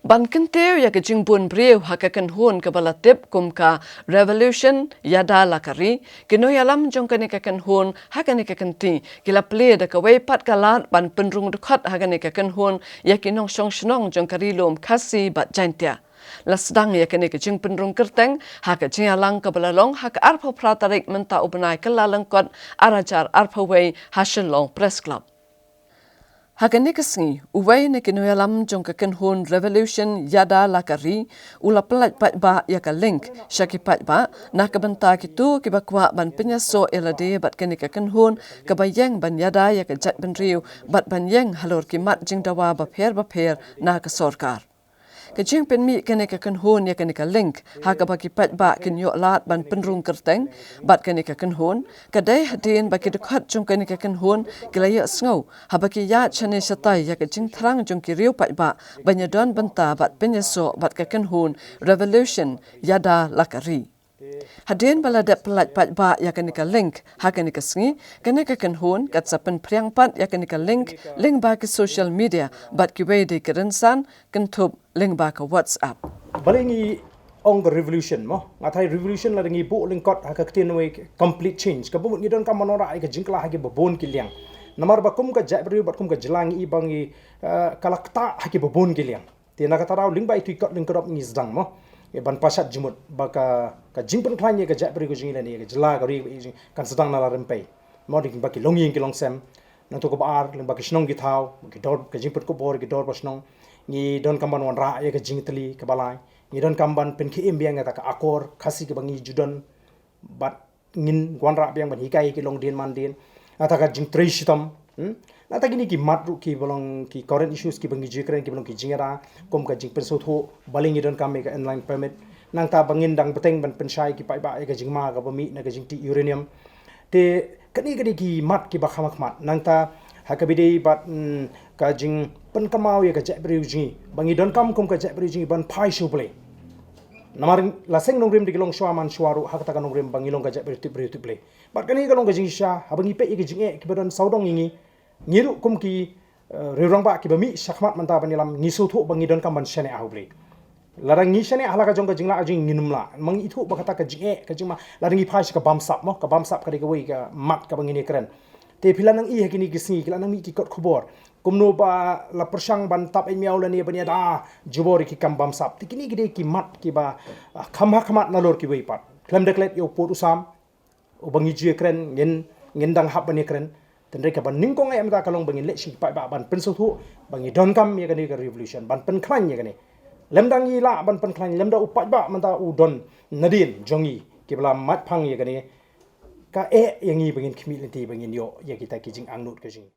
Ban kenteu ya ke jingbun breu hakakan hun ke balatip kumka revolution yada lakari kino yalam jong kani kakan hun hakani kakan ti kila ple da ka pat kalat ban penrung dekat hakani kakan hun ya kinong song snong jong karilom kasi bat jantia lasdang ya kani ke jing penrung kerteng haka jing alang ke balalong haka arpa pratarik menta ubenai kelalengkot arajar arpa wei hasilong press club. Hakani kesengi, uwai ni kinuyalam jong kakan hun revolution yada lakari, ula pelat pat ba ya ka link, syaki pat ba, na kabenta kitu kibakwa ban penyaso elade bat kani kakan hun, kabayang ban yada ya ka jat ban riu, bat ban yang halor kimat jing dawa bapher na ka sorkar. Kajing penmi kani kakan hun ya kani ka link, haka baki pat ba kinyo lat ban penrung kerteng, bat kani kakan hun, kadai hadin baki dekat jong kani kakan hun, kilaya sngau, habaki ya chane satai ya kajing terang jong kiriu pat ba, banyadon benta bat penyaso bat kakan hun, revolution yada lakari. Hadin baladat pelat pat ba ya kani ka link, haka ni kasngi, kani kakan hun, kat sapen priang pat ya kani ka link ba ke social media, bat kiwei di kerensan, kentub link ba ke WhatsApp. Balingi ong the revolution mo, ngatai revolution la ringi bu lingkot haka ktinwe complete change. Kabu ngidon ka manora ai ka jingkla haki babon kiliang. Namar bakum ka jabri bakum ka jelangi ibangi kalakta haki babon kiliang. Tina katarau ling ba itu ikot lingkot ngizdang mo. Ban pasat jimut baka ka jingpen klanye ka jabri ko jingila ni ka jela ka ri kan sedang nala rempai. Mo dik baki longying ki longsem. Nang to ko bar ling baki snong ki thau ki dor ka jingpet ko bor ki dor pasnong. Ni don kamban wan ra ya ka jingtli ka balai. Ni don kamban pen ki imbiang ta ka akor khasi ka bangi judon bat ngin wan ra biang ban hikai ki long din man din. Ata ka jingtri shitam. Nata gini ki matru ki bolong ki current issues ki bangi jikren ki bolong ki jingera kom ka jing penso tho baling idon kam ka online permit nang ta bangin dang beteng ban penshai ki pai ba ka jingma ka bami na ka jing ti uranium te kani ki mat ki ba khamak mat nang ta hakabide bat ka jing pen kamau ya ka jabri jingi bangi don kam kom ka jabri jingi ban pai shu ble namar laseng nongrim di long shwaman shwaru hakata ka nongrim bangi long ka jabri ble bat kani ka long ka jing sha habangi pe ki jinge ki badon saudong ingi ngiru kum ki rirang ba ki bami shakmat manta banilam ngisu thu bangi don kam ban shane ahble larang ngi shane ahala ka jong ka jingla jing nginumla mang ithu ba kata ka jinge ka jingma larang ngi phais ka bamsap mo ka bamsap ka de ka wei ka mat ka bangi ni kren te philan nang i hakini ki singi kilan nang mi ki kot khobor kumno ba la persang ban tap en miaw la ni bania da jubori ki kam bamsap tikini gide ki mat ki ba khamha khamat nalor ki wei pat klam deklet yo pot usam ubangi ji kren ngin dang hab bani kren tendai ka ban ningkong ai amta kalong bangin lek sing pai ba ban penso thu bangi don kam ye gani ka revolution ban pen khlan ye gani lemdang yi la ban pen khlan lemda upai ba manta u don nadin jongi ki bla mat phang ye gani ka yangi bangin khmi lenti bangin yo ye kita ki jing angnut ka jing